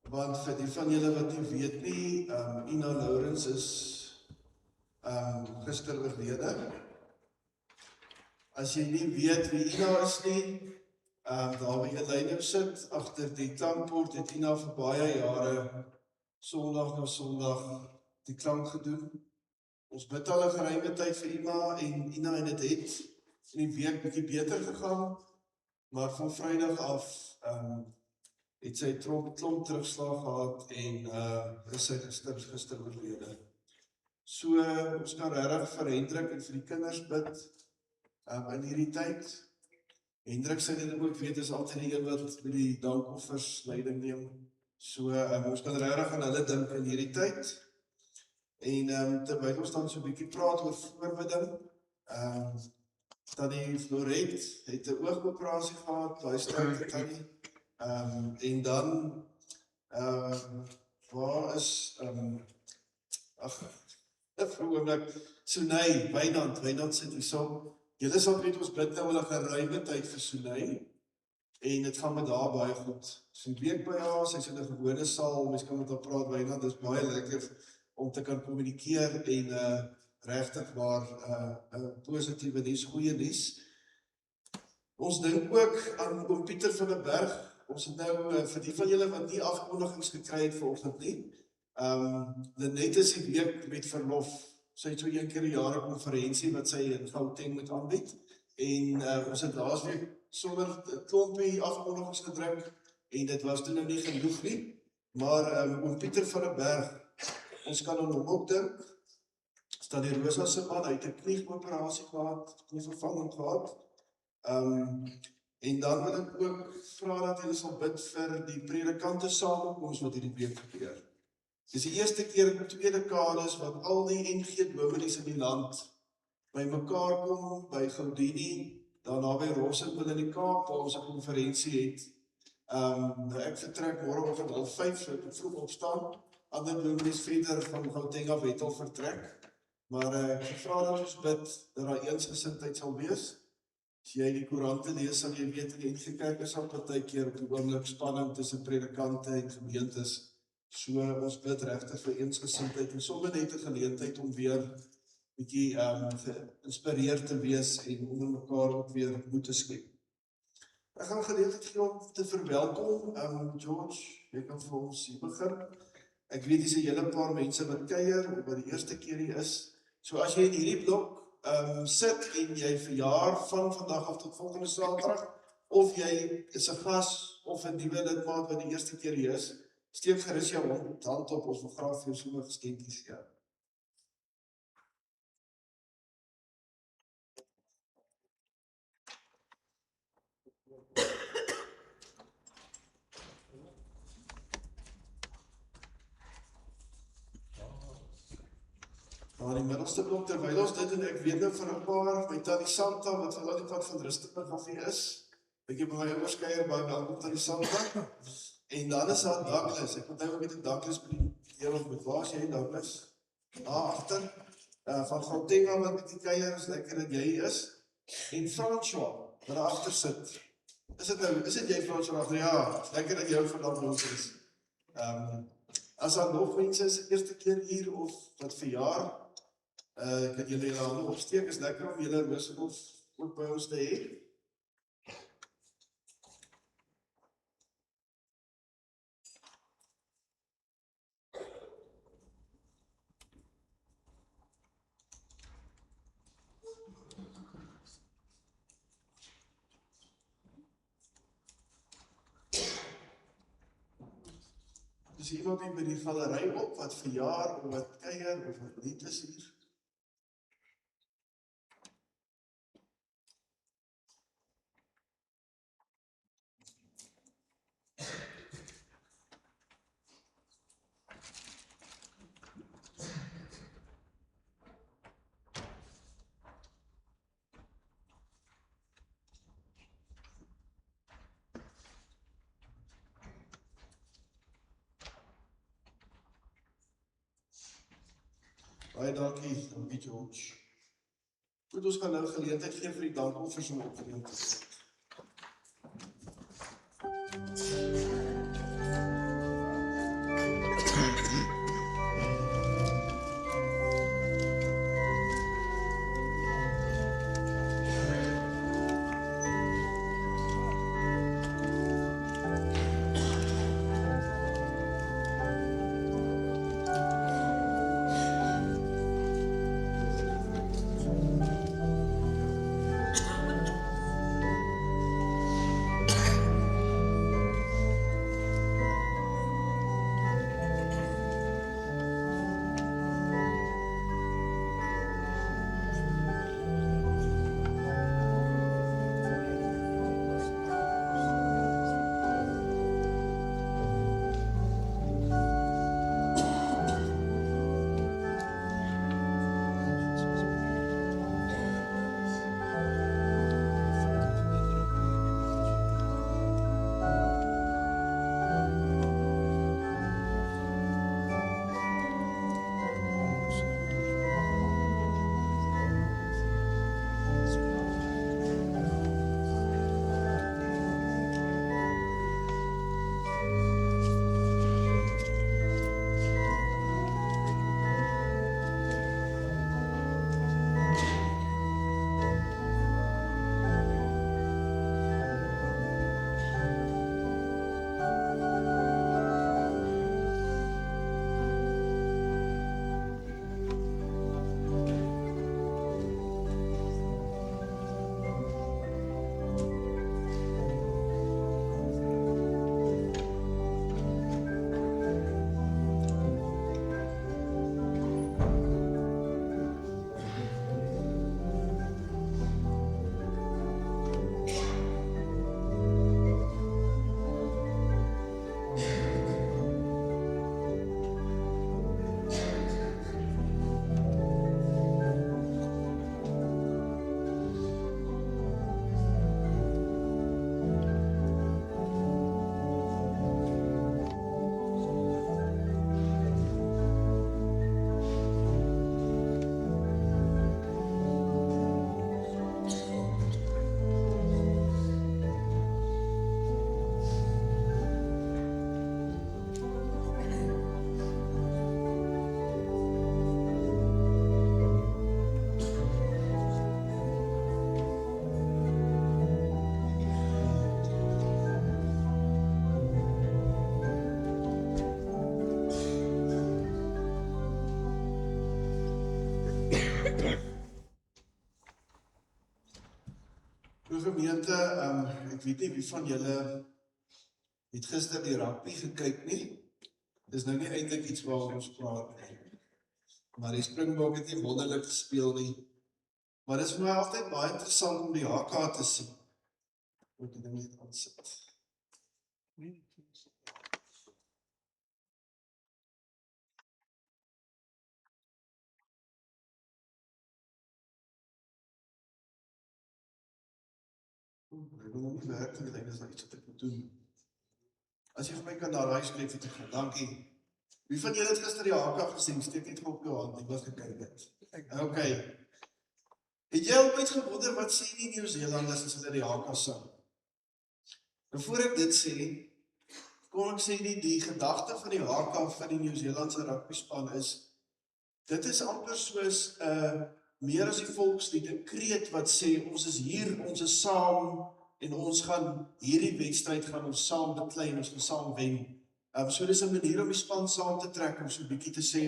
Want vir die van julle wat nie weet nie, Ina Lourens is gister oorlede. As jy nie weet wie Ina is nie, daar by Elynou sit, agter die klankbord het Ina vir baie jare, Sondag na Sondag, die klank gedoen. Ons bid al 'n geruime tyd vir Ina en Ina en dit het in die week bietjie beter gegaan, maar van Vrydag af het sy klomp terugslag gehad en is sy gister oorlede. So, ons kan regtig vir Hendrik en vir die kinders bid in hierdie tyd. Hendrik sê dit ook weet, is altyd die een wat met die dankoffers leiding neem. So, ons kan regtig aan hulle dink in hierdie tyd. En terwyl ons dan so 'n bietjie praat oor voorbidding, Tannie Floret het 'n oogoperasie gehad, baie sterkte Tannie. En dan, waar is, vir oomblik, Soenay, Wynand sit hier so. Julle sal weet, ons bid nou al 'n geruime tyd vir Soenay, en dit gaan met haar baie goed. So 'n week by haar, sy is in 'n gewone saal, mens kan met haar praat, Wynand, dit is baie lekker om te kan kommunikeer en regtig waar positiewe nuus, goeie nuus. Ons dink ook aan oom Pieter van der Berg. Ons het nou, vir die van julle wat nie afkondigings gekry het vanoggend nie, Lenet is die week met verlof. Sy het so 1 keer 'n jaar 'n konferensie wat sy in Gauteng moet aanbied. En ons het laasweek sonder 'n klompie afkondigings gedruk en dit was toe nou nie genoeg nie. Maar oom Pieter van der Berg, ons kan aan hom ook dink. Staan die Rosa se man, hy het 'n knieoperasie gehad, knievervanging gehad. En dan wil ek ook vra dat julle sal bid vir die predikante samekoms wat hierdie week gebeur. Dit is die eerste keer in 2 dekades wat al die NG dominees in die land by mekaar kom, by Goudini, daarna by Rossenburg in die Kaap, waar ons 'n konferensie het. Ek vertrek môreoggend 5:30, so ek moet vroeg opstaan. Ander dominees verder van Gauteng af het al vertrek. Maar ek vra dat ons bid dat daar eensgesindheid sal wees. As jy die koerante lees, sal jy weet in die NG Kerk is al partykeer op die oomblik spanning tussen predikante en gemeentes. So ons bid regtig vir eensgesindheid en sommer net 'n geleentheid om weer bietjie geïnspireerd te wees en onder mekaar ook weer moed te skep. Ek gaan geleentheid gee om te verwelkom. George, jy kan vir ons hier begin. Ek weet dis 'n hele paar mense wat kuier, wat die eerste keer hier is. So as jy in hierdie blok sit en jy verjaar van vandag af tot volgende Saterdag, of jy is 'n gas of 'n nuwe lidmaat wat die eerste keer hier is, steek gerus jou hand op, ons wil graag vir jou sommer geskenkies gee. Maar in die middelste blok, terwyl ons dit en ek weet nou van 'n paar, my tannie Santa, wat al die pad van Rustenburg af hier is, ek heb by my ouers kuier, baie welkom tannie Santa. En dan is daar Douglas, ek moet nou met die Douglas by die deel of met waar is jy Douglas? Daar agter, van Gauteng wat met die kuier is, lekker dat jy is. En François, wat daar agter sit. Is dit jy François? Ja, lekker dat jy vandag ons is. As daar nog mense is, eerste keer hier of wat verjaar, kan julle hande opsteek, is lekker om julle Roosevelt ook by ons te hê. Is iemand by die galery op wat verjaar of wat kuier of wat niet is hier? Baie dankie George. Goed, ons gaan nou geleentheid gee vir die dankoffers om op te neem. gemeente, ek weet nie wie van julle het gister die rugby gekyk nie. Dis nou nie eintlik iets waar ons praat nie. Maar die Springbok het nie wonderlik gespeel nie. Maar dit is vir my altyd baie interessant om die HK te sien. Moet ek dit net aansit. Ek wil nog nie werk nie, dis iets wat ek moet doen. As jy vir my kan daar skryf het ek gaan, dankie. Wie van julle het gister die HK gesien? Steek net op jou hand, ek was gekyk het. Okay. Het jy ooit gewonder wat sê die Nieu-Zeelanders as hulle die HK sang? En voor ek dit sê, kon ek sê die gedagte van die HK van die Nieu-Zeelandse rugbyspan is, dit is amper soos meer as die volkslied, 'n kreet wat sê, ons is hier, ons is saam, en ons gaan hierdie wedstryd gaan ons saam beklei en ons gaan saam wen. So dis 'n manier om die span saam te trek, om so 'n bietjie te sê,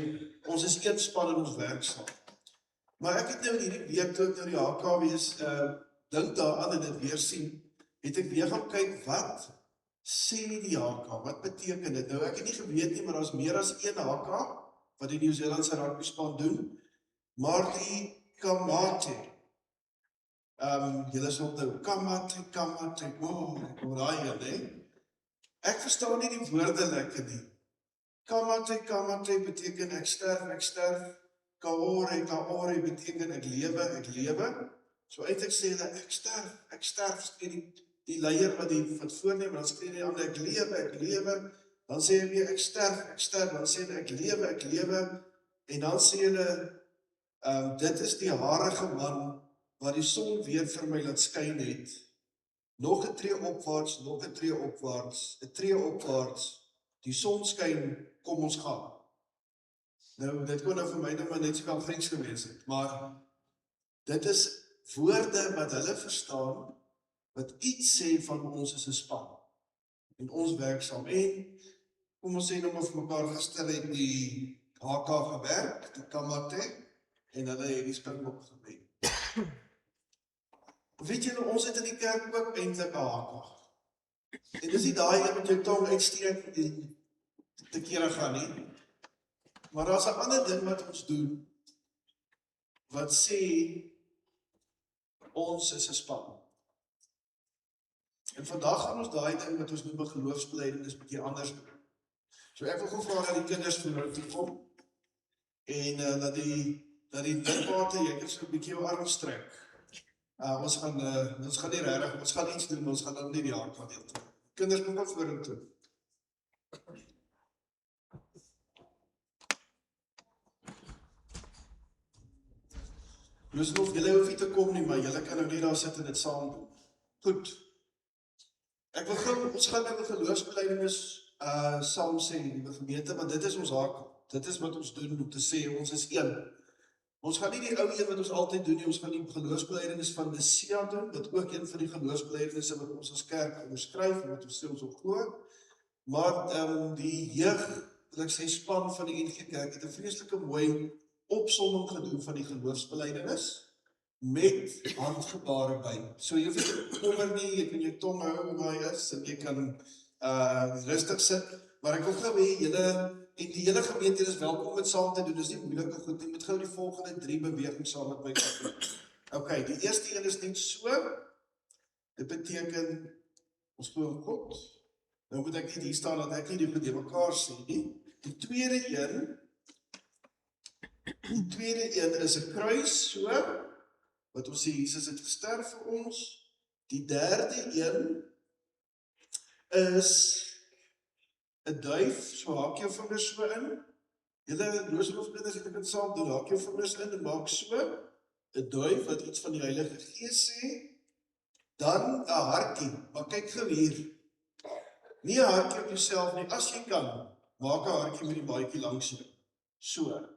ons is een span en ons werk saam. Maar ek het nou hierdie week toe ek nou die HK wees, dink daaraan en dit weer sien, het ek weer gaan kyk, wat sê die HK, wat beteken dit? Nou ek het nie geweet nie, maar daar is meer as een HK, wat die Nieu-Zeelandse rugbyspan doen, maar die Kamate, julle sal onthou, Kamate, kom daai een, hè? Ek verstaan nie die woorde lekker nie. Kamate beteken ek sterf, kaore beteken ek lewe. So eintlik sê hulle, ek sterf, skree die leier wat voorneem, dan skree die ander, ek lewe, dan sê hy weer, ek sterf, dan sê hy, ek lewe, en dan sê hulle, dit is die harige man, wat die son weer vir my laat skyn het, nog 'n tree opwaarts, 'n tree opwaarts, die son skyn, kom ons gaan. Nou, dit kon nou vir my nou maar net so kan Grieks gewees het, maar dit is woorde wat hulle verstaan, wat iets sê van ons is 'n span, en ons werk saam, en kom ons sê nou maar vir mekaar, gister het die HK gewerk, die Kamate, en hulle het die Springbok gewen. Weet jy nou, ons het in die kerk ook eintlik 'n HK. En dis nie daai een met jou tong uitsteek te kere gaan nie. Maar daar's 'n ander ding wat ons doen, wat sê, ons is 'n span. En vandag gaan ons daai ding wat ons noem geloofsbelijdenis bietjie anders doen. So ek wil gou vra dat die kinders vir nou toe kom, en dat die lidmate, jy kan so 'n bietjie jou arm strek. Ons gaan nie regtig, ons gaan iets doen, ons gaan dan nie die HK deel toe. Kinders, kom maar vorentoe. Of julle hoef nie te kom nie, maar julle kan nou nie daar sit en dit saam doen. Goed. Ek wil gou, ons gaan nou 'n geloofsbelijdenis saam sê, liewe gemeente, want dit is ons HK. Dit is wat ons doen om te sê, ons is een. Ons gaan nie die ou een wat ons altyd doen nie, ons gaan die geloofsbelijdenis van Nicea doen, wat ook een van die geloofsbelijdenisse wat ons as kerk onderskryf, en wat ons sê ons op glo. Maar die jeug, wil ek sê span van die NG Kerk, het 'n vreeslike mooi opsomming gedoen van die geloofsbelijdenis, met handgebare by. So jy hoef nie te bekommer nie, jy kan jou tong hou waar jy is, en jy kan rustig sit, maar ek wil gou hê julle, en die hele gemeente is welkom om dit saam te doen, dis nie moeilike goed, jy moet gou die volgende 3 bewegings saam met my doen. Okay, die eerste een is net so, dit beteken, ons glo God, nou moet ek nie hier staan, dat ek nie die goed die mekaar sê nie. Die tweede een is 'n kruis, so, wat ons sê, Jesus het gesterf vir ons. Die derde een is 'n duif, so haak jou vingers so in. Julle Roosloofkinders het dit saam doen, haak jou vingers in en maak so. 'n Duif wat iets van die Heilige Gees sê. Dan 'n hartjie, maar kyk gou hier. Nie 'n hartjie op jouself nie, as jy kan, maak 'n hartjie met die baadjie langs jou. So.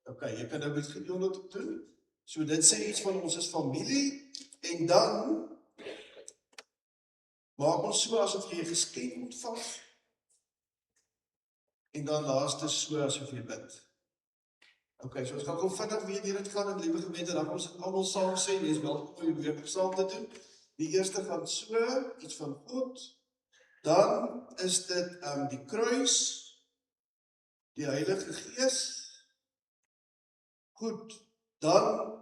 Okay, jy kan nou met gedeeld doen. So dit sê iets van ons is familie, en dan maak ons so asof jy 'n geskenk ontvang, en dan laaste so asof jy bid. Okay, so ons gaan vinnig weer deur dit gaan, en liewe gemeente, dan ons dit almal saam sê, jy is welkom om die week saam te doen. Die eerste gaan so, iets van God, dan is dit die kruis, die Heilige Gees, goed, dan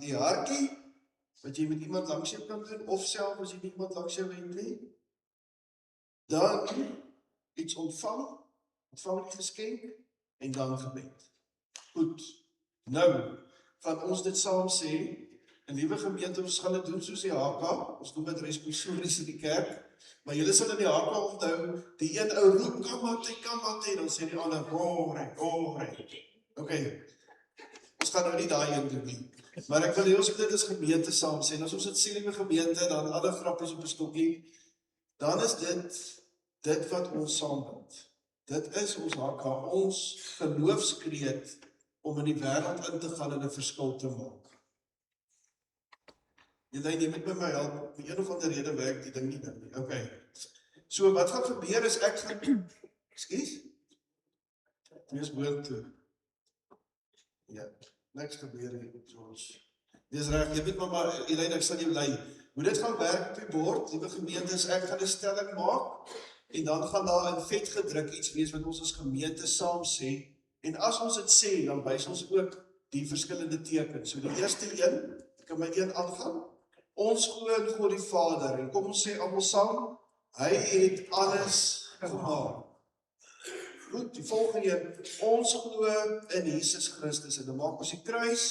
die hartjie, wat jy met iemand langs jou kan doen, of self as jy met iemand langs jou het nie, dan iets ontvang die geskenk, en dan gebed. Goed, nou, van ons dit saam sê, en liewe gemeente, ons gaan dit doen soos die HK, ons doen dit responsories in die kerk, maar julle sal in die HK onthou, die een ou roep, kamate, dan sê die ander, gore. Ok, ons gaan nou nie daai een doen nie, maar ek wil hê ons dit as gemeente saam sê, en as ons dit sê liewe gemeente, dan alle grappies op 'n stokkie, dan is dit wat ons saambind. Dit is ons HK, ons geloofskreed om in die wêreld in te gaan en 'n verskil te maak. Jy moet met my help, vir een of ander rede werk die ding nie nou nie. Okay. So wat gaan gebeur is ek gaan Ekskuus? Dis boontoe. Ja, niks gebeur nie, George. Dis reg, jy weet maar Elaine, ek sal jou lei. Hoe dit gaan werk op die bord, liewe gemeentes, ek gaan 'n stelling maak en dan gaan daar in vet gedruk iets wees wat ons as gemeente saam sê. En as ons dit sê, dan wys ons ook die verskillende tekens. So die eerste een, ek kan my een aangaan. Ons glo in God die Vader, en kom ons sê almal saam, hy het alles gemaak. Goed, die volgende een, ons glo in Jesus Christus, en dan maak ons die kruis,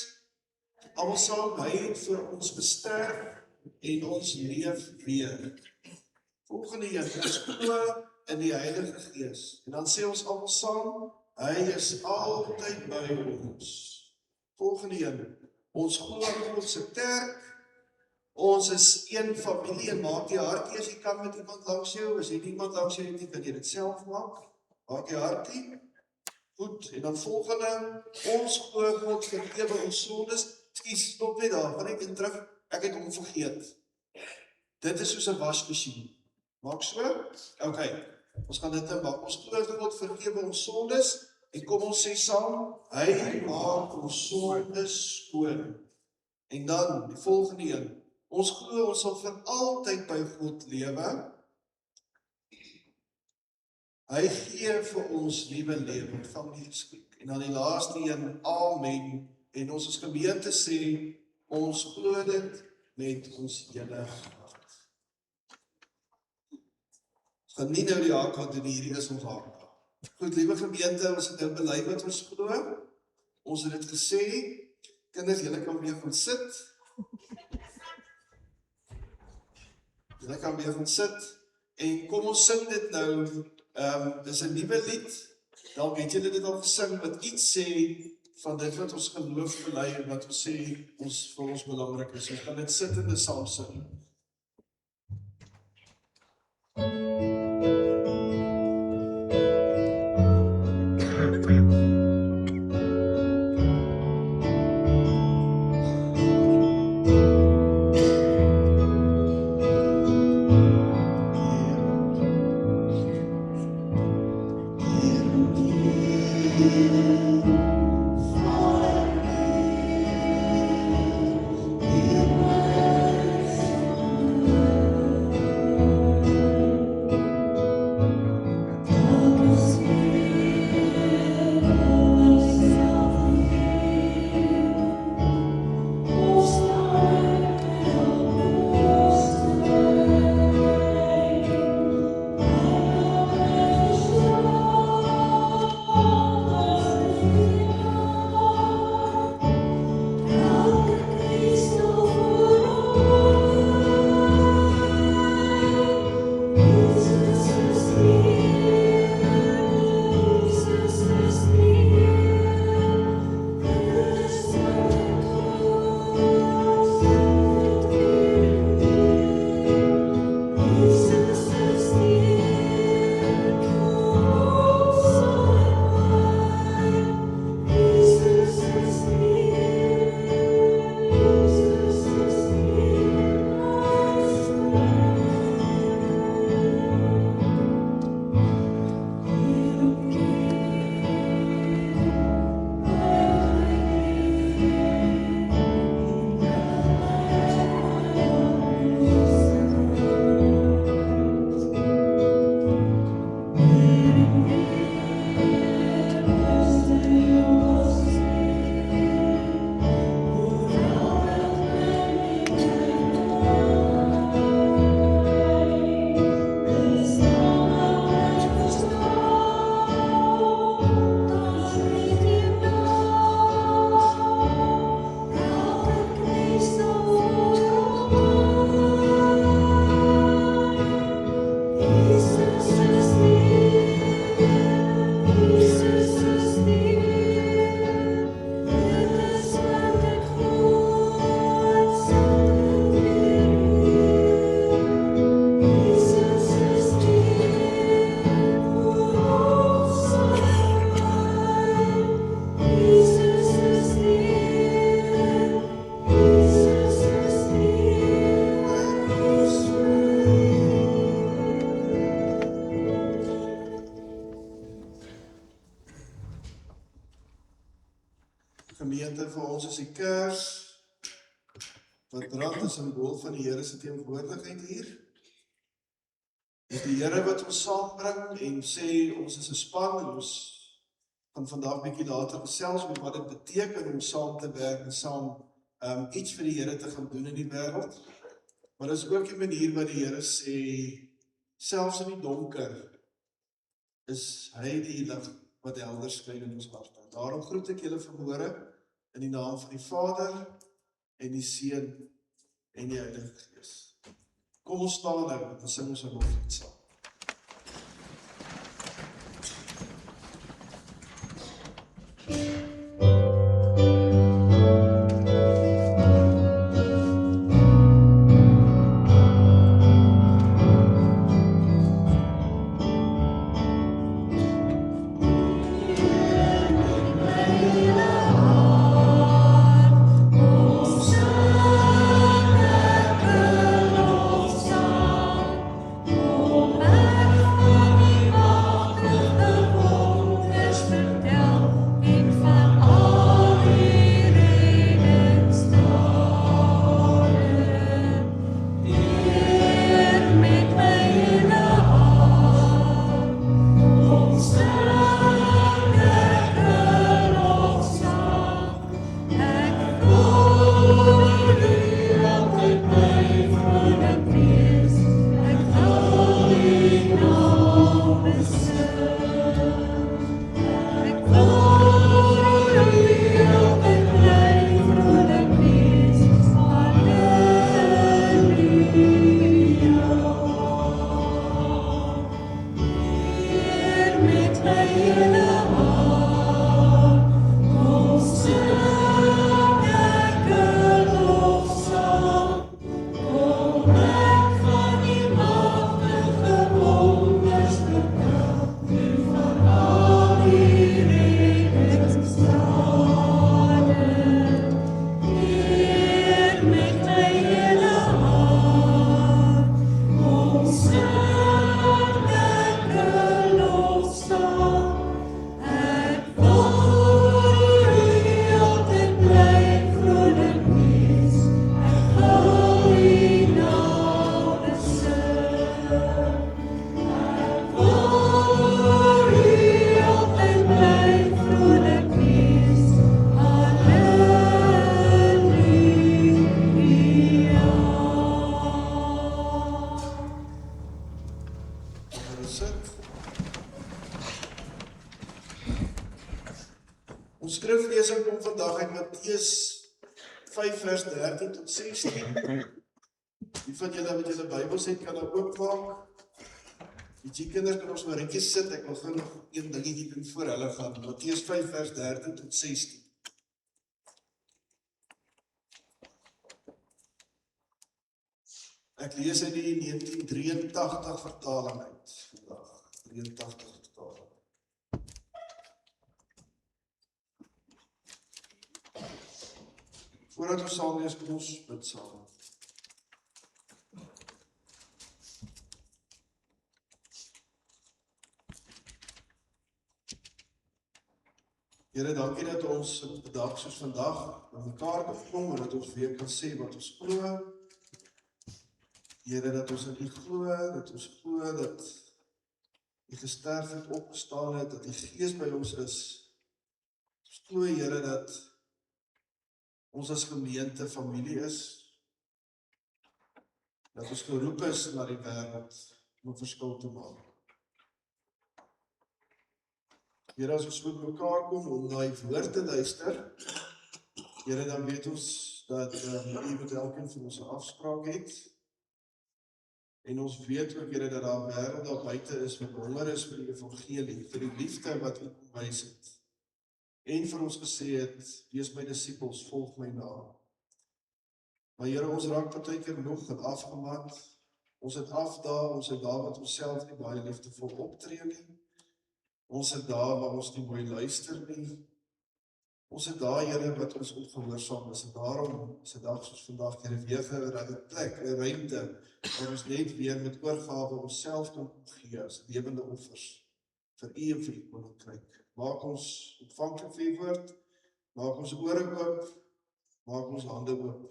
almal saam, hy het vir ons gesterf, en ons leef weer. Volgende een, ons glo in die Heilige Gees, en dan sê ons almal saam, hy is altyd by ons. Volgende een, ons glo in God se kerk, ons is een familie, en maak die hartjie as jy kan met iemand langs jou, as jy niemand langs jou het nie, kan jy dit self maak, maak die hartjie, goed, en dan volgende, ons glo God vergewe ons sondes, ekskuus, stop net daar, gaan ek in terug, ek het hom vergeet, dit is soos 'n wasmasjien, maak so, ok, ons gaan dit maak, ons glo God vergewe ons sondes, en kom ons sê saam, hy maak ons sondes skoon, en dan, die volgende een, ons glo ons sal vir altyd by God lewe. Hy gee vir ons nuwe lewe, van die geskenk. En dan die laaste een, amen. En ons as gemeente sê, ons glo dit met ons hele hart. Ons gaan nie nou die HK doen, hierdie is ons HK. Goed, liewe gemeente, ons het nou bely wat ons glo. Ons het dit gesê, kinders, julle kan weer gaan sit. Julle kan weer gaan sit, en kom ons sing dit nou, dis 'n nuwe lied, dan het julle dit al gesing, wat iets sê, van dit wat ons geloof bely, en wat ons sê, vir ons belangrik is, ons kan dit sittende saam sing. gemeente, vir ons is die kers, wat brand 'n simbool van die Here se teenwoordigheid hier. Dis die Here wat ons saambring en sê, ons is 'n span, en ons gaan vandag bietjie later gesels oor wat dit beteken om saam te werk en saam iets vir die Here te gaan doen in die wêreld. Maar dis ook die manier wat die Here sê, selfs in die donker, is hy die lig wat helder skyn in ons harte. Daarom groet ek julle vanmôre in die naam van die Vader en die Seun en die Heilige Gees. Kom ons staan nou, en sing ons 'n loflied saam. Ons skriflesing kom vandag uit Matteus 5 vers 13 tot 16. Die van julle wat julle Bybels het, kan nou oopmaak. Die kinders kan ons maar netjies sit, ek wil gou nog een dingetjie doen voor hulle gaan. Matteus 5 vers 13 tot 16. Ek lees uit die 1983 vertaling uit vandag. 83 vertaling. Voordat ons saam lees, kom ons bid saam. Here, dankie dat ons op 'n dag soos vandag by mekaar kan kom en dat ons weer kan sê wat ons glo. Here, dat ons in U glo, dat ons glo dat U gesterf het, opgestaan het, dat die Gees by ons is. Ons glo, Here, dat ons as gemeente familie is, dat ons geroep is na die wêreld om 'n verskil te maak. Here, as ons met mekaar kom om na U woord te luister, Here, dan weet ons dat U met elkeen van ons 'n afspraak het. En ons weet ook, Here, dat daar 'n wêreld daar buite is wat honger is vir die evangelie, vir die liefde wat U kom wys het. En vir ons gesê het, wees my disippels, volg my na. Maar Here, ons raak partykeer nog en afgemat. Ons het afdaag, ons het daar wat ons self nie baie liefdevol optree nie. Ons het daar waar ons nie mooi luister nie. Ons het daar, Here, wat ons ongehoorsaam is. En daarom is 'n dag soos vandag, Here, weer 'n plek, 'n ruimte, waar ons net weer met oorgawe onsself kan gee as lewende offers vir U en vir die koninkryk. Maak ons ontvanklik vir U woord Maak ons ore oop, maak ons hande oop.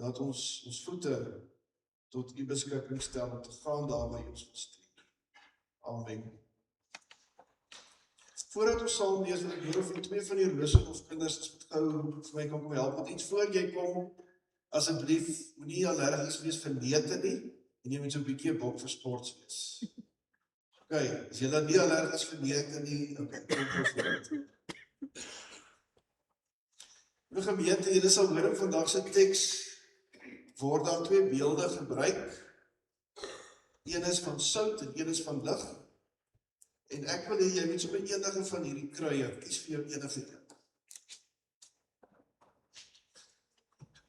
Laat ons voete tot u beskikking stel om te gaan daar waar u ons wil stuur. Amen. Voordat ons saam lees, wil ek hoor of twee van die Rosenhof kinders wat gou vir my kan kom help met iets voor jy kom. Asseblief, moenie allergies wees vir neute nie, en jy moet so 'n bietjie 'n bok vir sports wees. OK, as jy nie allergies vir neute nie, OK, kom ons voort. Die gemeente, julle sal hoor in vandag se teks word daar twee beelde gebruik. Een is van sout en een is van lig. En ek wil hê jy moet sommer enige van hierdie kry, kies vir jou enige een.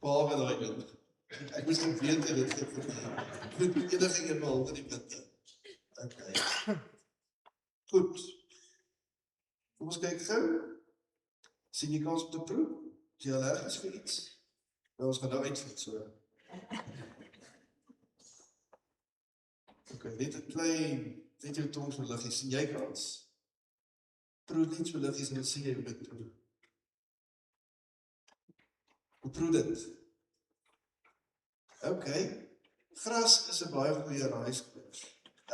Behalwe daai een. Ek moes net weet dit goed enige een behalwe die punte. OK. Goed. Kom ons kyk gou. Sien jy kans om te proe? Is jy allergies vir iets? Nou, ons gaan nou uitvind so. OK, net 'n klein, net jou tong so liggies, sien jy kans? Proe net so liggies en dan sien jy hoe dit proe. Hoe proe dit? OK, gras is 'n baie goeie raaiskoers.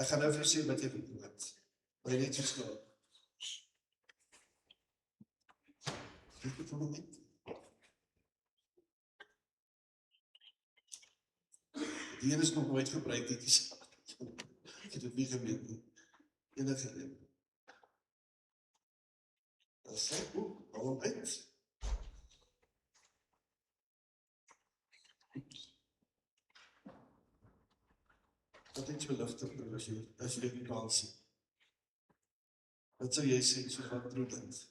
Ek gaan nou vir jou sê wat jy moet doen. Wil jy net so slaap? Dit het hom net. Die een is nog nooit gebruik, dit is ek het dit nie gemeet nie. Enige een. Dat is sy boek, hou hom uit. Wat het jy ligter proe as jy dit kan sien? Wat sou jy sê, so wat proe dit?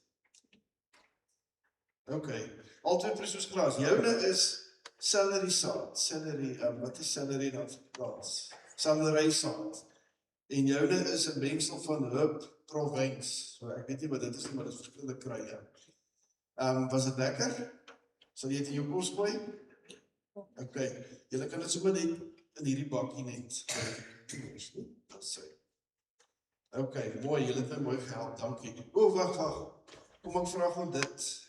OK, al twee proe soos gras. Joune is celery saad, wat is celery dan vir Frans? Celery saad. En joune is 'n mengsel van herb Provence. So ek weet nie wat dit is nie, maar dit is verskillende kruie. Was dit lekker? Sal jy dit in jou kos gooi? OK, julle kan dit sommer net in hierdie bakkie net. OK, mooi, julle het my mooi gehelp, dankie. Wag. Kom ek vra gewoon dit.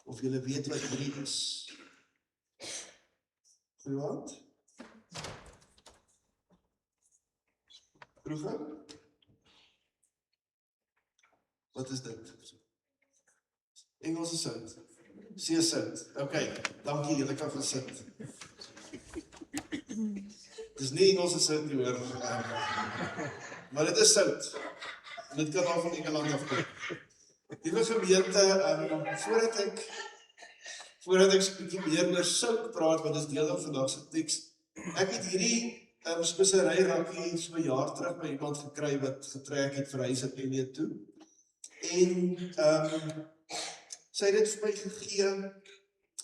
Of julle weet wat hierdie is. Goeiewand? Proeven? Wat is dit? Engelse sout. Seesout. OK, dankie, julle kan gaan sit. Dis nie Engelse sout nie hoor. Maar dit is sout. En dit kan al van Engeland afkom. Liewe gemeente, voordat ek so 'n bietjie meer oor sout praat, wat is deel van vandag se teks. Ek het hierdie spesery rakkie so 'n jaar terug by iemand gekry wat getrek het vir huis in Kenia toe. En sy het dit vir my gegee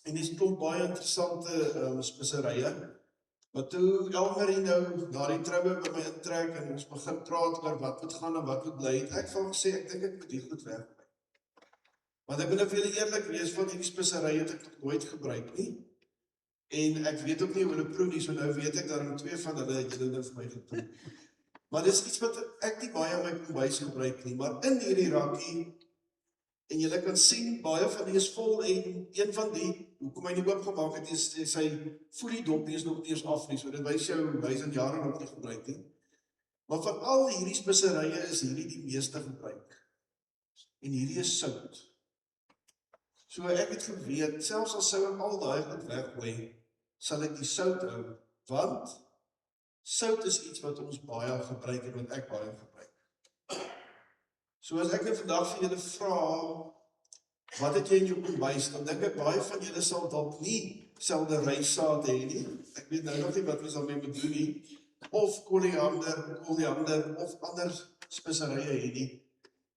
en dis klomp baie interessante speserye. Maar toe Elmarie nou na die troue by my intrek en ons begin praat oor wat moet gaan en wat moet bly, het ek van gesê ek dink ek moet die goed weg. Want ek wil nou vir julle eerlik wees, van hierdie speserye het ek nog nooit gebruik nie. En ek weet ook nie hoe hulle proe nie, so nou weet ek daarom twee van hulle het julle nou vir my geproe. Maar dis iets wat ek nie baie in my kombuis gebruik nie, maar in hierdie rakkie, en julle kan sien, baie van die is vol en een van die, hoekom hy nie oopgemaak het, is sy folie-dop is nog nie eens af nie, so dit wys jou, hy is in jare nog nie gebruik nie. Maar van al hierdie speserye is hierdie die meeste gebruik. En hierdie is sout. So ek het geweet, selfs al sou ek al daai goed weggooi, sal ek die sout hou, want sout is iets wat ons baie gebruik en wat ek baie gebruik. So as ek vandag vir julle vra, wat het jy in jou kombuis, dan dink ek baie van julle sal dalk nie selfde rysaad hê nie. Ek weet nou nog nie wat ons daarmee moet doen nie, of koriander of ander speserye hê nie.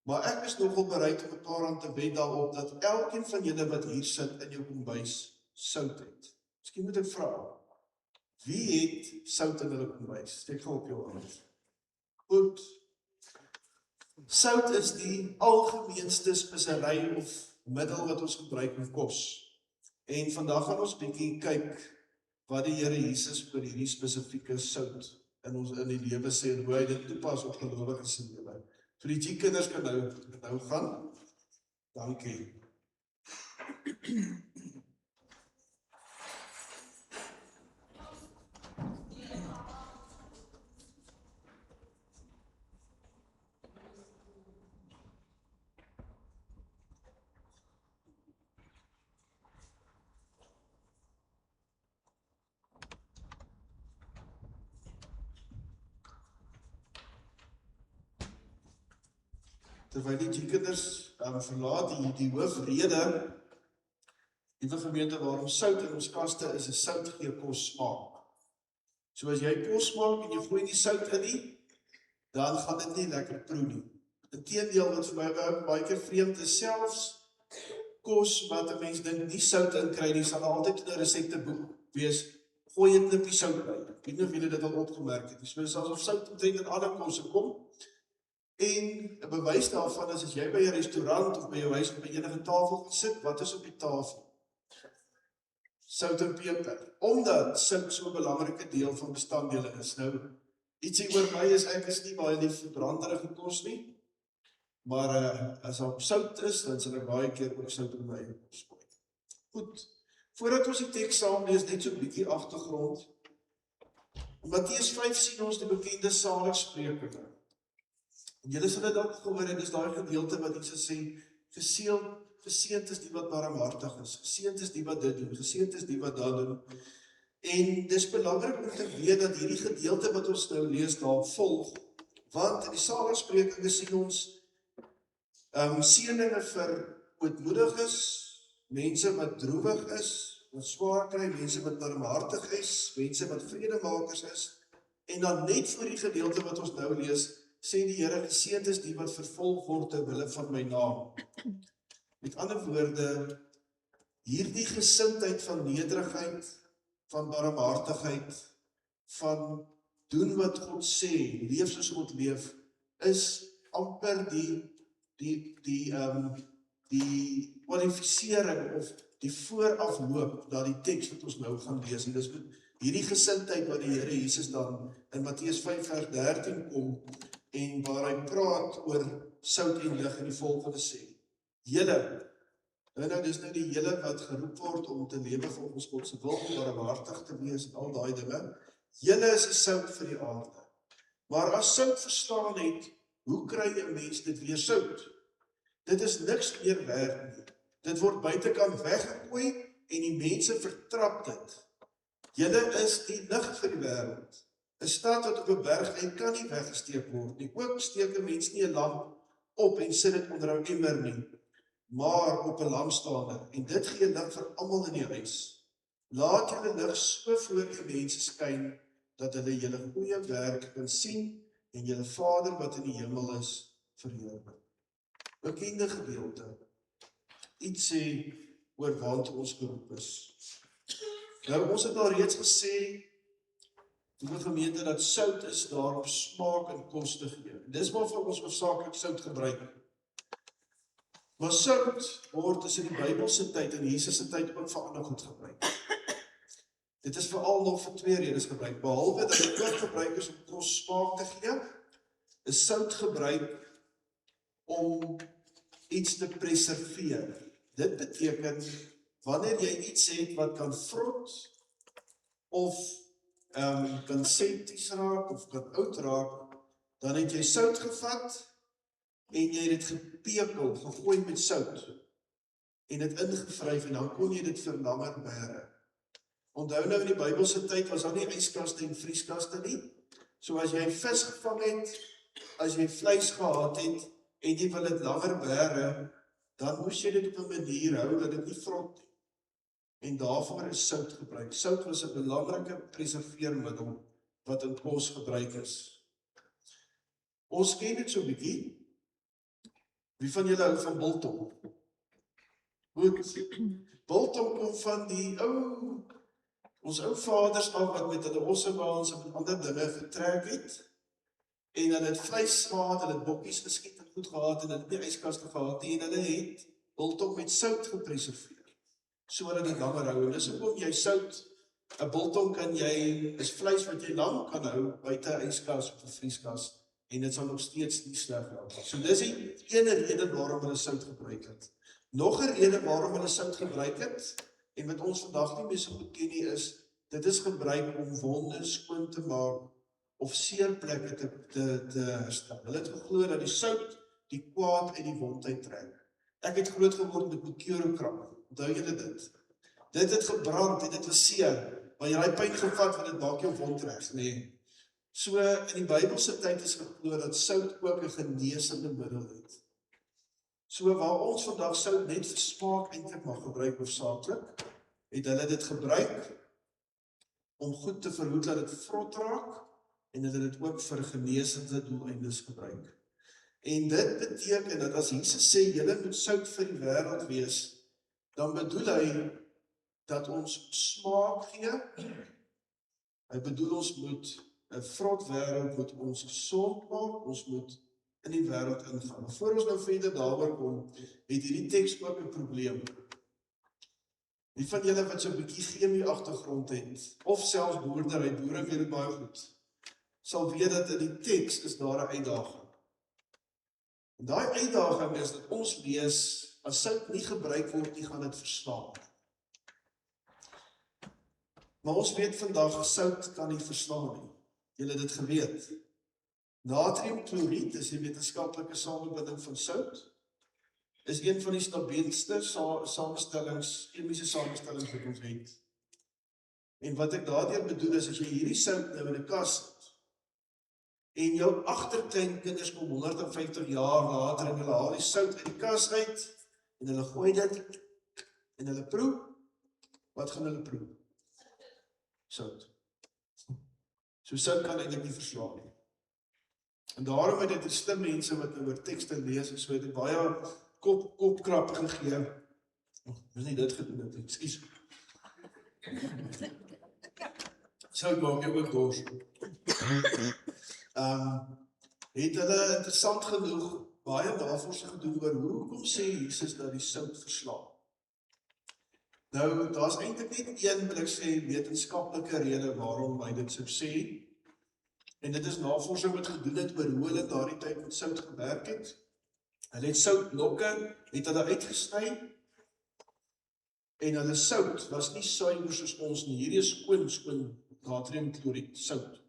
Maar ek is nogal bereid om 'n paar aan te wed daarop dat elkeen van julle wat hier sit in jou kombuis sout het. Miskien moet ek vra, wie het sout in hulle kombuis? Steek gou op jou hand. Goed. Sout is die algemeenste spesery of middel wat ons gebruik in kos. En vandag gaan ons bietjie kyk wat die Here Jesus oor hierdie spesifieke sout in die lewe sê en hoe hy dit toepas op gelowiges se lewe. So die kinders kan nou gaan. Dankie. Terwyl die kinders verlaat, die hoofrede, liewe gemeente, waarom sout in ons kaste is sout gee kos smaak. So as jy kos maak en jy gooi nie sout in nie, dan gaan dit nie lekker proe nie. Inteendeel wat vir my baie keer vreemd is, selfs kos wat 'n mens dink nie sout in kry nie, sal altyd in 'n resepteboek wees, gooi 'n knippie sout by. Ek weet nie of julle dit al opgemerk het. Dit is asof sout omtrent in alle kosse kom. En 'n bewys daarvan is as jy by 'n restaurant of by jou huis op enige tafel sit, wat is op die tafel? Sout en peper. Omdat sout so 'n belangrike deel van bestanddele is. Nou, ietsie oor my is ek is nie baie lief vir branderige kos nie, maar as daar sout is, dan sal ek baie keer ook sout in my eie kos gooi. Goed, voordat ons die teks saam lees, net so 'n bietjie agtergrond. In Matteus 5 sien ons die bekende saligsprekinge. En julle sal dit ook gehoor het, dis daai gedeelte wat Jesus sê, geseënd is die wat barmhartig is, geseënd is die wat dit doen, geseënd is die wat dat doen. En dis belangrik om te weet dat hierdie gedeelte wat ons nou lees daar volg, want in die saligsprekinge sien ons seëninge vir ootmoediges, mense wat droewig is, wat swaar kry, mense wat barmhartig is, mense wat vredemakers is, en dan net voor die gedeelte wat ons nou lees, sê die Here, geseënd is die wat vervolg word ter wille van my naam. Met ander woorde, hierdie gesindheid van nederigheid, van barmhartigheid, van doen wat God sê, leef soos God leef, is amper die kwalifisering of die voorafloop na die teks wat ons nou gaan lees. En dis met hierdie gesindheid wat die Here Jesus dan in Matteus 5 vers 13 kom, en waar hy praat oor sout en lig in die volgende sê. Julle, nou dis nou die julle wat geroep word om te lewe volgens God se wil, om barmhartig te wees en al daai dinge. Julle is die sout vir die aarde. Maar as sout verstaan het, hoe kry 'n mens dit weer sout? Dit is niks meer werd nie. Dit word buitekant weggegooi en die mense vertrap dit. Julle is die lig vir die wêreld. 'n Stad wat op 'n berg lê kan nie weggesteek word nie. Ook steek 'n mens nie 'n lamp op en sit dit onder 'n emmer nie, maar op 'n lampstander, en dit gee lig vir almal in die huis. Laat julle lig so voor die mense skyn, dat hulle julle goeie werk kan sien en julle Vader wat in die hemel is verheerlik. Bekende gedeelte. Iets sê oor waartoe ons geroep is. Nou, ons het al reeds gesê, die gemeente, dat sout is daar om smaak en kos te gee. Dis waarvoor ons hoofsaaklik sout gebruik. Maar sout word in die Bybelse tyd en Jesus se tyd ook vir ander goed gebruik. Dit is veral nog vir twee redes gebruik. Behalwe dat dit ook gebruik is om kos smaak te gee, is sout gebruik om iets te preserveer. Dit beteken, wanneer jy iets het wat kan vrot, of kan septies raak, of kan oud raak, dan het jy sout gevat, en jy het dit gepekel, gegooi met sout, en dit ingevryf, en dan kon jy dit vir langer bære. Onthou nou in die Bybelse tyd was daar nie yskaste en vrieskaste nie, so as jy vis gevang het, as jy vleis gehad het, en jy wil dit langer bære, dan moes jy dit op 'n manier hou, dat dit nie vrot nie. En daarvoor is sout gebruik. Sout was 'n belangrike preserveermiddel, wat in kos gebruik is. Ons ken dit so 'n bietjie. Wie van julle hou van biltong? Goed, biltong kom van die ons ou vaders af, wat met hulle ossebaans en met ander dinge getrek het, en hulle het vleis gehad, hulle het bokkies geskiet en goed gehad, en hulle het nie yskaste gehad nie, en hulle het biltong met sout gepreserveer, sodat dit langer hou. En dis hoekom jy sout, 'n biltong kan jy, is vleis wat jy lang kan hou, buite 'n yskas of 'n vrieskas, en dit sal nog steeds nie sleg raak. So dis die ene rede waarom hulle sout gebruik het. Nog 'n rede waarom hulle sout gebruik het, en wat ons vandag nie meer so goed ken nie, is, dit is gebruik om wonde skoon te maak, of seerplekke te herstel. Hulle het geglo dat die sout die kwaad uit die wond uittrek. Ek het groot geword met Boekero-krap, onthou julle dit? Dit het gebrand en dit was seer, maar jy het pyn gevat want dit maak jou wond reg, nee. So, in die Bybelse tyd is geglo dat sout ook 'n genesende middel het. So, waar ons vandag sout net vir smaak eintlik mag gebruik hoofsaaklik, het hulle dit gebruik om goed te verhoed dat dit vrot raak, en hulle dit ook vir genesende doeleindes gebruik. En dit beteken dat as Jesus sê, julle moet sout vir die wêreld wees, dan bedoel hy dat ons smaak gee. Hy bedoel ons moet 'n vrot wêreld moet ons gesond maak, ons moet in die wêreld ingaan. Maar voor ons nou verder daaroor kom, het hierdie teks ook 'n probleem. Die van julle wat so 'n bietjie chemie agtergrond het, of selfs boerdery, boere weet dit baie goed, sal weet dat in die teks is daar 'n uitdaging. En daai uitdaging is dat ons lees, as sout nie gebruik word nie, gaan dit verslaan. Maar ons weet vandag, sout kan nie verslaan nie. Julle het dit geweet. Natriumkloried is die wetenskaplike samebinding van sout. Is een van die stabielste samestellings, chemiese samestellings wat ons het. En wat ek daardeur bedoel is, as jy hierdie sout nou in 'n kas sit, en jou agterkleinkinders kom 150 jaar later en hulle haal die sout uit die kas uit, en hulle gooi dit, en hulle proe, wat gaan hulle proe? Sout. So sout kan eintlik nie verslaan nie. En daarom het dit slim mense wat oor tekste lees en so het baie kopkrappe gegee. Dis nie dit gedoen het, ekskuus. Sout maak jou ook dors. Het hulle interessant genoeg baie navorsing gedoen oor hoekom sê Jesus dat die sout verslaan. Nou, daar's eintlik net een, wil ek sê, wetenskaplike rede waarom hy dit sou sê. En dit is navorsing wat gedoen het oor hoe hulle daardie tyd met sout gewerk het. Hulle het soutblokke, het hulle uitgesny, en hulle sout was nie suiwer soos ons nie. Hierdie is skoon natriumkloried sout.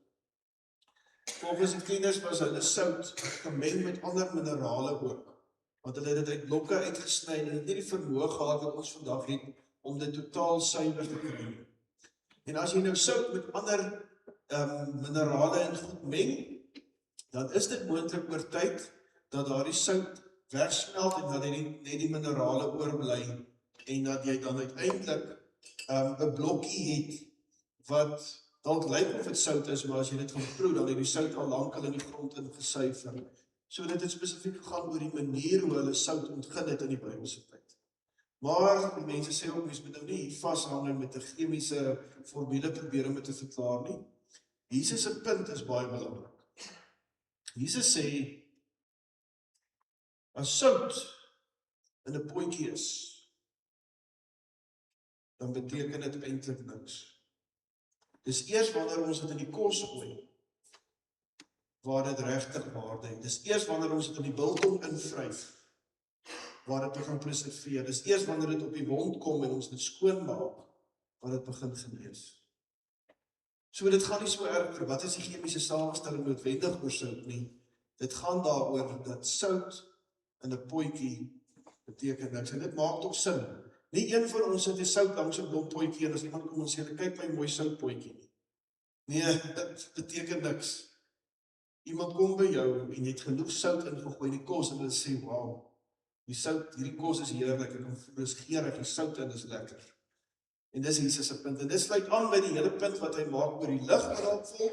Volgens die kenners was hulle sout gemeng met ander minerale ook, want hulle het dit uit blokke uitgesny en het nie die vermoë gehad wat ons vandag het om dit totaal suiwer te kry. En as jy nou sout met ander minerale en goed meng, dan is dit moontlik oor tyd dat daardie sout wegsmelt en dat jy net die minerale oorbly en dat jy dan uiteindelik 'n blokkie het wat dalk lyk of dit sout is, maar as jy dit gaan proe, dan het die sout al lankal in die grond ingesuiver. So dit het spesifiek gegaan oor die manier hoe hulle sout ontgin het in die Bybelse tyd. Maar die mense sê ook, mens moet nou nie vashang met 'n chemiese formule probeer om dit te verklaar nie. Jesus se punt is baie belangrik. Jesus sê, as sout in 'n potjie is, dan beteken dit eintlik niks. Dis eers wanneer ons dit in die kos gooi, waar dit regtig waarde het. Dis eers wanneer ons dit in die biltong invryf, waar dit begin preserveer. Dis eers wanneer dit op die wond kom en ons dit skoon maak, waar dit begin genees. So dit gaan nie so erg oor wat is die chemiese samestelling noodwendig oor sout nie. Dit gaan daaroor dat sout in 'n potjie beteken niks. En dit maak tog sin. Nie een van ons het 'n sout langs 'n blok potjie en as iemand kom en sê, kyk my mooi soutpotjie nie. Nee, dit beteken niks. Iemand kom by jou en jy het genoeg sout ingegooi in die kos en hulle sê, wow, die sout, hierdie kos is heerlik, ek kan voel, dis geurig, die sout in is lekker. En dis Jesus se punt. En dit sluit aan by die hele punt wat hy maak oor die lig wat daar volg.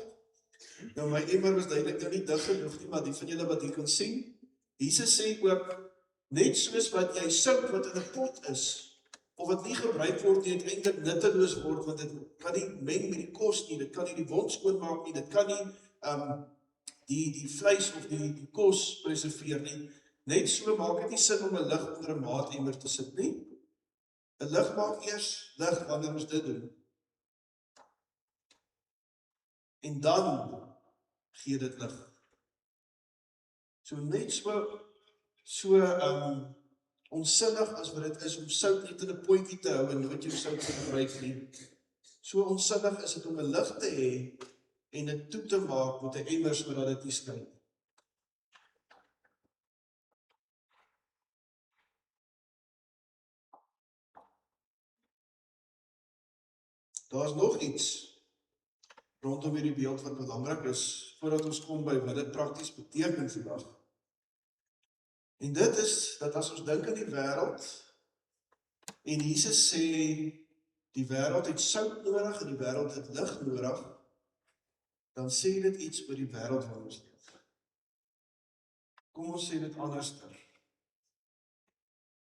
Nou my emmer was duidelik nou nie dig genoeg nie, maar die van julle wat hier kan sien, Jesus sê ook, net soos wat jy sout wat in 'n pot is, of wat nie gebruik word nie, eintlik nutteloos word, want dit kan nie meng met die kos nie, dit kan nie die wond skoonmaak nie, dit kan nie die vleis of die kos preserveer nie. Net so maak dit nie sin om 'n lig onder 'n maatemmer te sit nie. 'n Lig maak eers lig wanneer ons dit doen. En dan gee dit lig. So net so Onsinnig as wat dit is om sout net in 'n potjie te hou en nooit jou sout te gebruik nie. So onsinnig is dit om 'n lig te hê en dit toe te maak met 'n emmer sodat dit nie skyn nie. Daar's nog iets rondom hierdie beeld wat belangrik is, voordat ons kom by wat dit prakties beteken vandag. En dit is, dat as ons dink aan die wêreld, en Jesus sê, die wêreld het sout nodig, en die wêreld het lig nodig, dan sê dit iets oor die wêreld waarin ons leef. Kom ons sê dit anderster.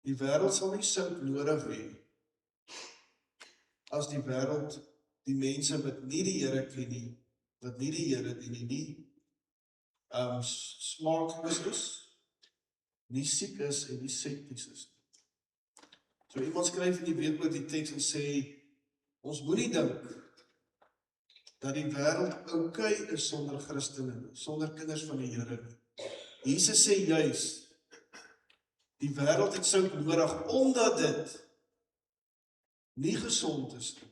Die wêreld sal nie sout nodig hê, as die wêreld, die mense wat nie die Here ken nie, wat nie die Here dien nie, smaakloos is, nie siek is en nie septies is. So iemand skryf in die Weekblad die teks en sê, ons moenie dink dat die wêreld oukei is sonder Christene, sonder kinders van die Here nie. Jesus sê juis, die wêreld het sout nodig, omdat dit nie gesond is nie.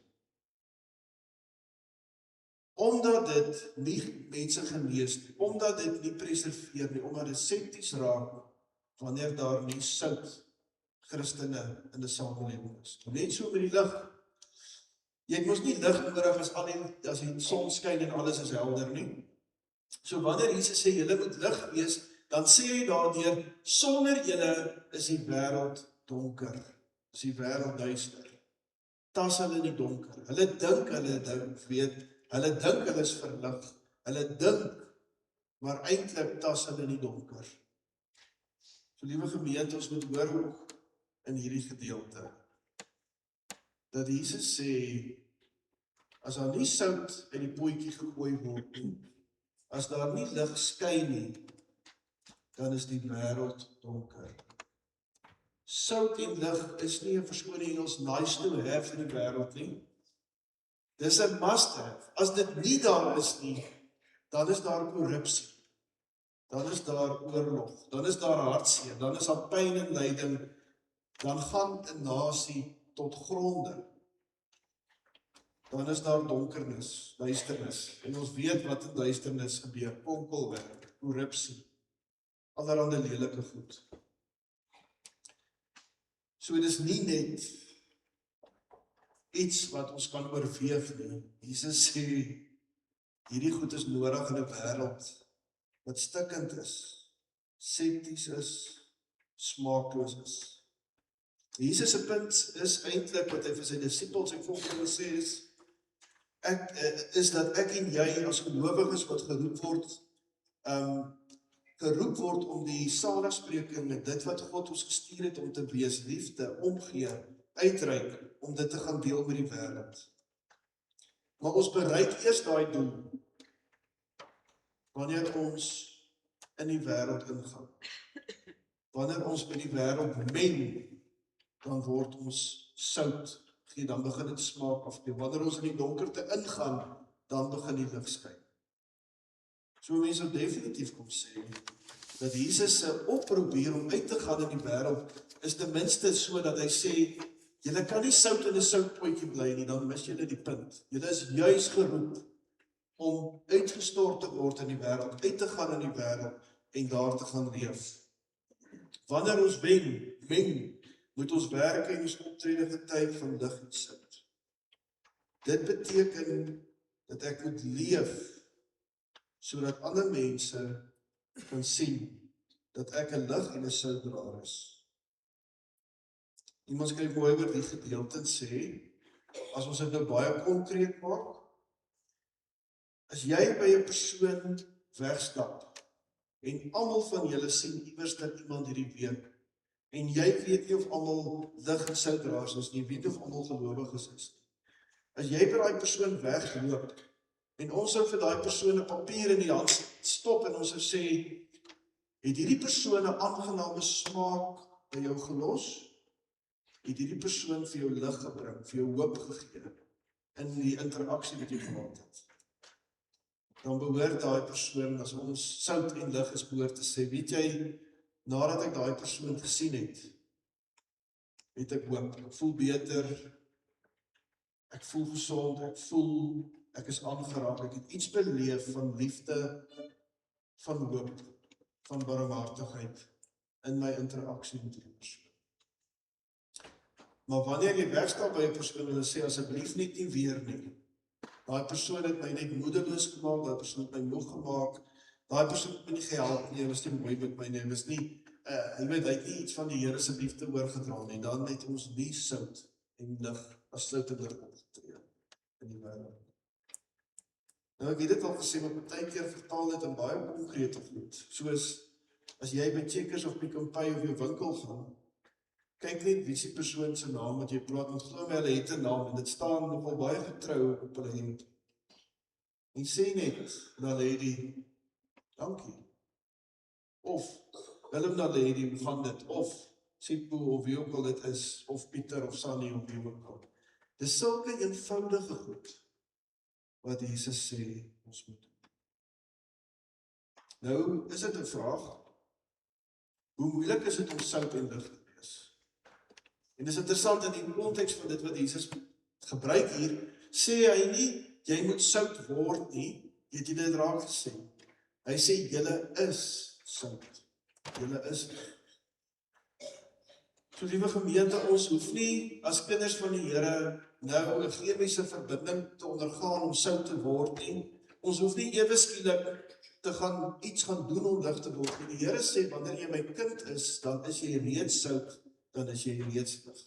Omdat dit nie mense genees nie, omdat dit nie preserveer nie, omdat dit septies raak, wanneer daar nie sout Christene in die samelewing is. Net so met die lig. Jy mos nie lig nodig as die son skyn en alles is helder nie. So wanneer Jesus sê, julle moet lig wees, dan sê hy daardeur, sonder julle is die wêreld donker, is die wêreld duister. Tas hulle in die donker. Hulle dink hulle is verlig. Hulle dink, maar eintlik tas hulle in die donker. So liewe gemeente, ons moet hoor ook in hierdie gedeelte, dat Jesus sê, as daar nie sout in die potjie gegooi word nie, as daar nie lig skyn nie, dan is die wêreld donker. Sout en lig is nie 'n verskoning Engels nice to have in die wêreld nie. Dis 'n must have. As dit nie daar is nie, dan is daar korrupsie. Dan is daar oorlog, dan is daar hartseer, dan is daar pyn en lyding, dan gaan 'n nasie tot gronde. Dan is daar donkernis, duisternis, en ons weet wat in duisternis gebeur, konkelwerk, korrupsie, allerhande lelike goed. So dit is nie net iets wat ons kan oorweeg nie. Jesus sê, hierdie goed is nodig in 'n wêreld wat stikkend is, septies is, smaakloos is. Jesus se punt is eintlik wat hy vir sy disippels en volgelinge sê is dat ek en jy as gelowiges wat geroep word om die saligspreking met dit wat God ons gestuur het om te wees, liefde, omgee, uitreik, om dit te gaan deel met die wêreld. Maar ons bereik eers daai doel wanneer ons in die wêreld ingaan. Wanneer ons met die wêreld meng, dan word ons sout, dan begin dit smaak afgee. Wanneer ons in die donkerte ingaan, dan begin die lig skyn. So mense sou definitief kom sê, dat Jesus se oproep hier om uit te gaan in die wêreld, is ten minste so dat hy sê, julle kan nie sout in 'n soutpotjie bly nie, dan mis julle die punt. Julle is juis geroep om uitgestort te word in die wêreld, uit te gaan in die wêreld en daar te gaan leef. Wanneer ons meng, moet ons werk en ons optrede getuig van lig en sout. Dit beteken dat ek moet leef, sodat ander mense kan sien dat ek 'n lig en 'n soutdraer is. Iemand skryf mooi oor die gedeelte en sê, as ons dit nou baie konkreet maak, as jy by 'n persoon wegstap, en almal van julle sien iewers dat iemand hierdie week, en jy weet nie of almal lig en soutdraers is nie, weet of almal gelowiges is nie. As jy by daai persoon wegloop, en ons sou vir daai persoon 'n papier in die hand stop, en ons sou sê, het hierdie persoon 'n aangename smaak by jou gelos? Het hierdie persoon vir jou lig gebring, vir jou hoop gegee, in die interaksie wat jy gehad het? Dan behoort daai persoon, as ons sout en lig is, behoort te sê, weet jy, nadat ek daai persoon gesien het, het ek hoop. Ek voel beter, ek voel gesond, ek is aangeraak, ek het iets beleef van liefde, van hoop, van barmhartigheid in my interaksie met die persoon. Maar wanneer jy wegstap by 'n persoon en hulle sê asseblief net nie weer nie. Daai persoon het my net moedeloos gemaak, daai persoon het my moeg gemaak, daai persoon het my nie gehelp nie, hy was nie mooi met my nie, hy was nie, jy weet, hy het nie iets van die Here se liefde oorgedra nie, dan het ons nie sout en lig as soutender opgetree in die wêreld. Nou ek het dit al gesê, maar baie keer vertaal dit in baie konkrete goed, soos, as jy by Checkers of Pick n Pay of jou winkel gaan, kyk net wie is die persoon se naam wat jy praat, want glo my, hulle het 'n naam, en dit staan nogal baie getrou op hulle hemd. En sê net, na lady, dankie. Of, Willem na lady, hoe gaan dit? Of, Sipho, of wie ook al dit is, of Pieter, of Sunny, of wie ook al. Dis sulke eenvoudige goed, wat Jesus sê, ons moet doen. Nou, is dit 'n vraag, hoe moeilik is dit om sout en lig te wees? En dis interessant in die konteks van dit wat Jesus gebruik hier, sê hy nie, jy moet sout word nie, het jy dit raak gesê. Hy sê, julle is sout. Julle is. So liewe gemeente, ons hoef nie as kinders van die Here nou 'n chemiese verbinding te ondergaan om sout te word nie. Ons hoef nie ewe skielik iets gaan doen om lig te word nie. Die Here sê, wanneer jy my kind is, dan is jy reeds sout, dan is jy reeds lig.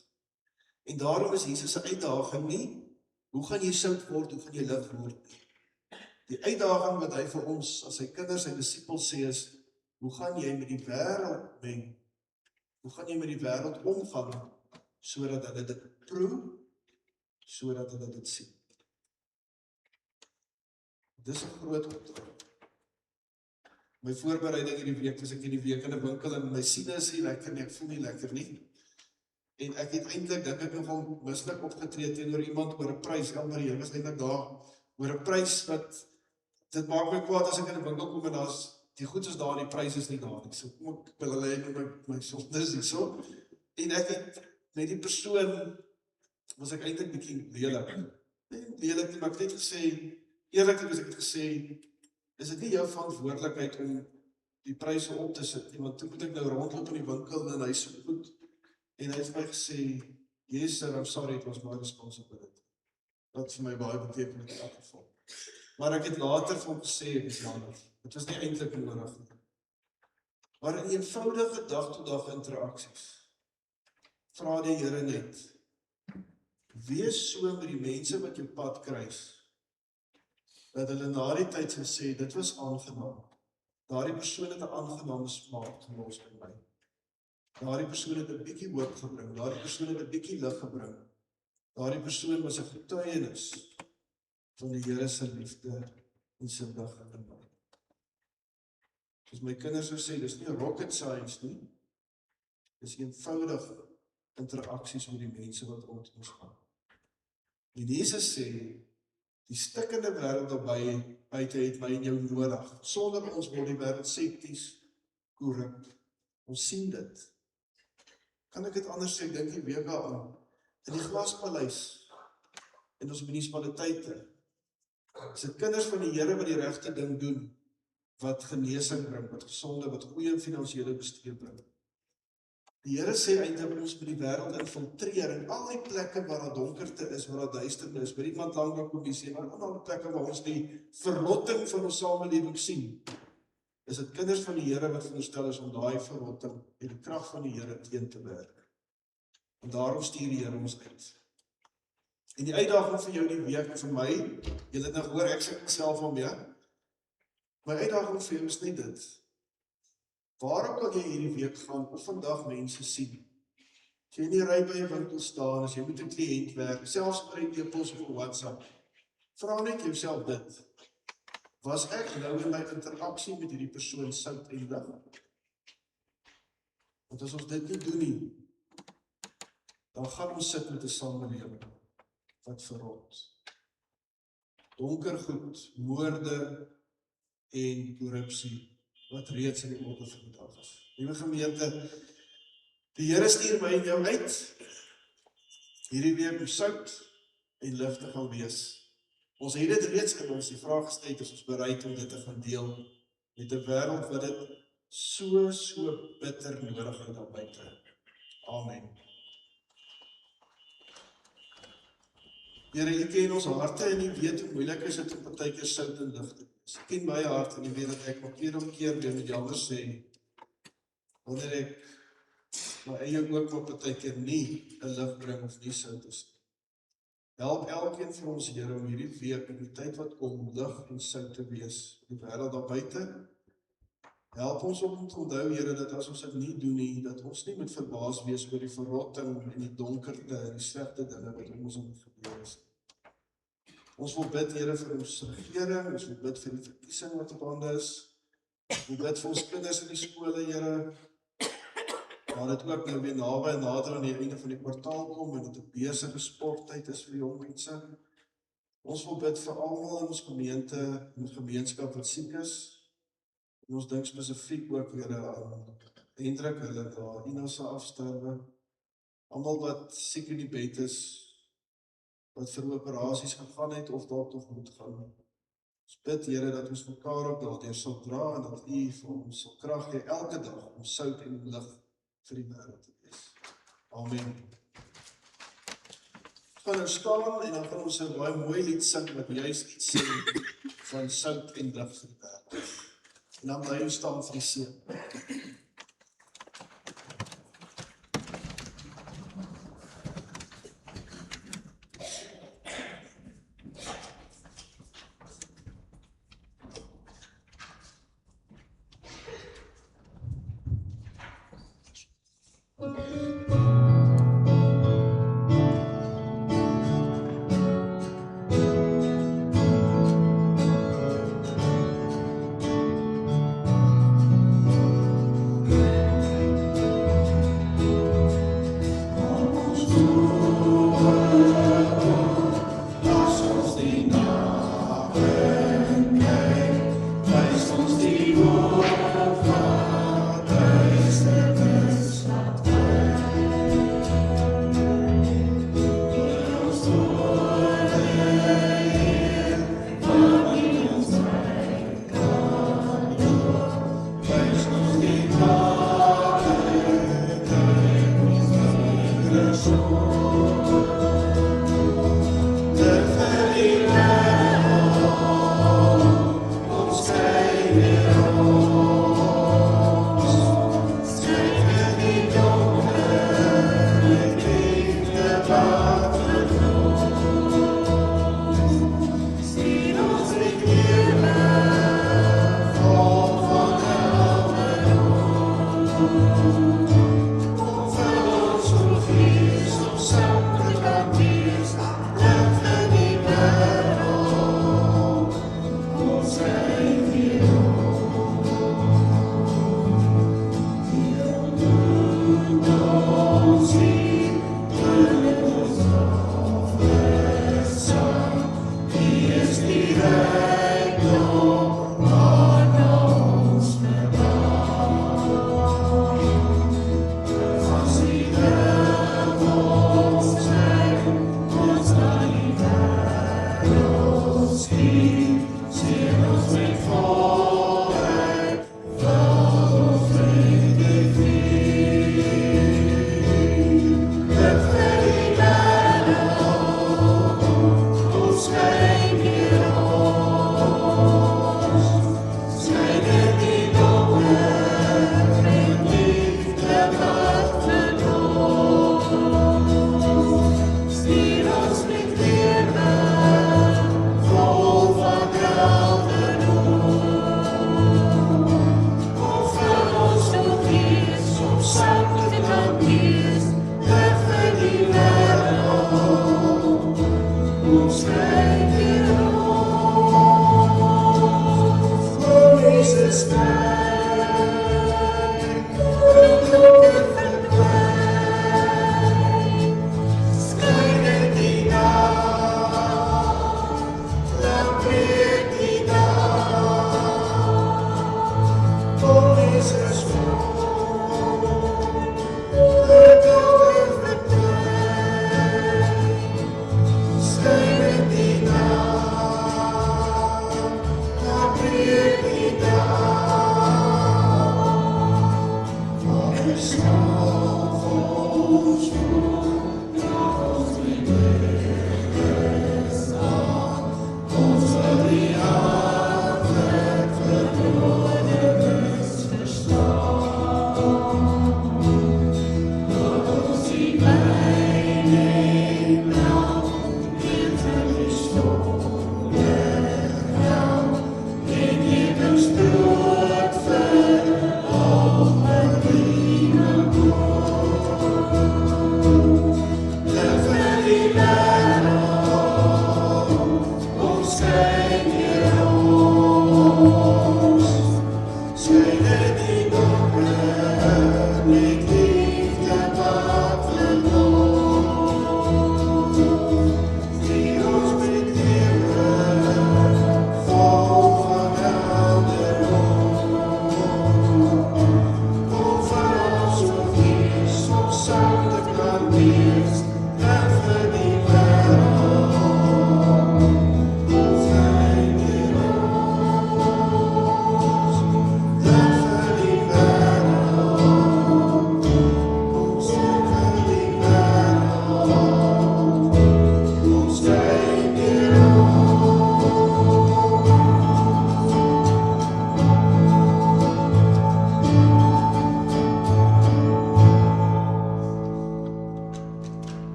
En daarom is Jesus se uitdaging nie, hoe gaan jy sout word, hoe gaan jy lig word nie. Die uitdaging wat hy vir ons, as sy kinders, sy disippels sê is, hoe gaan jy met die wêreld meng? Hoe gaan jy met die wêreld omgaan, sodat hulle dit proe, sodat hulle dit sien? Dis 'n groot opdrag. My voorbereiding hierdie week, was ek hierdie week in 'n winkel en my siene is nie lekker nie, ek voel nie lekker nie. En ek het eintlik, dink ek, nogal mislik opgetree teenoor iemand oor 'n prys, jy was eintlik daar, oor 'n prys wat, dit maak my kwaad as ek in 'n winkel kom en daar's, die goed is daar, die prys is nie daar nie, so kom ek wil hulle hê my sondes nie so, en ek het met die persoon, was ek eintlik bietjie lelik, nie, maar ek het net gesê, eerlik was ek het gesê, is dit nie jou verantwoordelikheid om die pryse op te sit nie, want toe moet ek nou rondloop in die winkel en hy so goed, en hy het my gesê, yes sir, I'm sorry, it was my responsibility. Wat vir my baie beteken in elk geval. Maar ek het later vir hom gesê, dit was nie eintlik nodig nie. Maar in eenvoudige dag-tot-dag interaksies, vra die Here net, wees so met die mense wat jou pad kruis, dat hulle na die tyd sal sê, dit was aangenaam. Daardie persoon het 'n aangename smaak gelos by my. Daardie persoon het 'n bietjie hoop gebring, daardie persoon het 'n bietjie lig gebring. Daardie persoon was 'n getuienis van die Here se liefde en sy lig in my. Soos my kinders sou sê, dis nie rocket science nie, dis eenvoudige interaksies met die mense wat rondom ons gaan. En Jesus sê, die stikkende wêreld daarby, buite het my en jou nodig. Sonder ons word die wêreld septies, korrup. Ons sien dit. Kan ek dit anders sê, dink die week aan, in die Glaspaleis, in ons munisipaliteite, is dit kinders van die Here wat die regte ding doen, wat genesing bring, wat gesonde, wat goeie finansiële bestuur bring. Die Here sê eintlik ons moet die wêreld infiltreer en al die plekke waar daar donkerte is, waar daar duisternis, by iemand landbou kommissie, maar al die plekke waar ons die verrotting van ons samelewing sien, is dit kinders van die Here wat veronderstel is om daai verrotting en die krag van die Here teen te werk. En daarom stuur die Here ons uit. En die uitdaging vir jou die week, vir my, julle het nou gehoor, ek sê self om ja, my uitdaging vir jou is net dit. Waarom kan jy hierdie week gaan of vandag mense sien? As jy in die ry by 'n winkel staan, as jy met 'n kliënt werk, selfs by 'n e-pos of 'n WhatsApp, vra net jouself dit. Was ek nou in my interaksie met hierdie persoon sout en lig? Want as ons dit nie doen nie, dan gaan ons sit met 'n samelewing wat verrot. Donker goed, moorde en korrupsie wat reeds in die orde van die dag is. Liewe gemeente, Die Here stuur my en jou uit, hierdie week om sout en lig te gaan wees. Ons het dit reeds in ons die vraag gestel, is ons bereid om dit te gaan deel met 'n wêreld wat dit so bitter nodig het daar buite. Amen. Here, U ken ons harte en U weet hoe moeilik is dit om partykeer sout en lig te wees. U ken my hart en U weet dat ek keer op keer weer met jammer sê, wanneer ek my eie ook op partykeer nie 'n lig bring of nie sout is. Help elkeen van ons, Here, om hierdie week in die tyd wat kom, lig en sout te wees in die wêreld daar buite. Help ons om te onthou, Here, dat as ons dit nie doen nie, dat ons nie moet verbaas wees oor die verrotting en die donkerte en die slegte dinge wat om ons gebeur is. Ons wil bid, Here, vir ons regering, ons wil bid vir die verkiesing wat op hande is. Ons wil bid vir ons kinders in die skole, Here, waar dit ook nou weer naby en nader aan die einde van die kwartaal kom en dit 'n besige sporttyd is vir jong mense. Ons wil bid vir almal in ons gemeente en ons gemeenskap wat siek is. En ons dink spesifiek ook weer aan Hendrik, hulle daar Ina se afsterwe. Almal wat siek in die bed is, wat vir operasies gegaan het of dalk nog moet gaan. Ons bid, Here, dat ons mekaar ook daardeur sal dra en dat U vir ons sal krag gee elke dag om sout en lig vir die wêreld te wees. Amen. Ons gaan nou staan en dan gaan ons 'n baie mooi lied sing wat juist iets sê van sout en lig vir die wêreld. En dan bly ons staan vir die seën.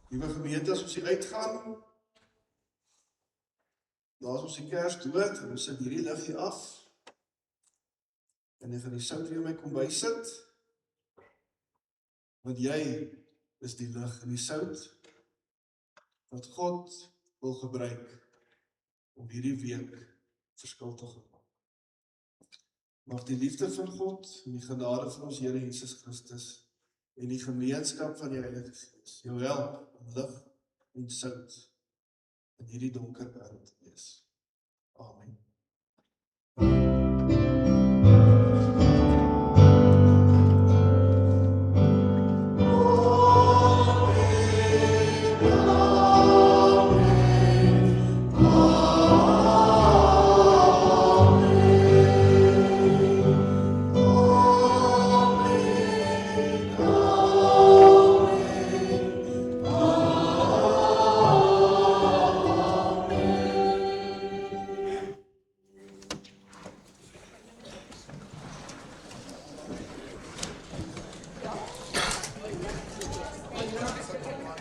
Liewe gemeente, as ons hier uitgaan, laat ons die kers dood, en ons sit hierdie lig hier af, en ek gaan die sout weer in my kombuis sit, want jy is die lig en die sout, wat God wil gebruik, om hierdie week verskil te gemaak. Mag die liefde van God, en die genade van ons Here Jesus Christus, en die gemeenskap van die Heilige Gees, jou help om lig en sout in hierdie donker wêreld te wees. Amen.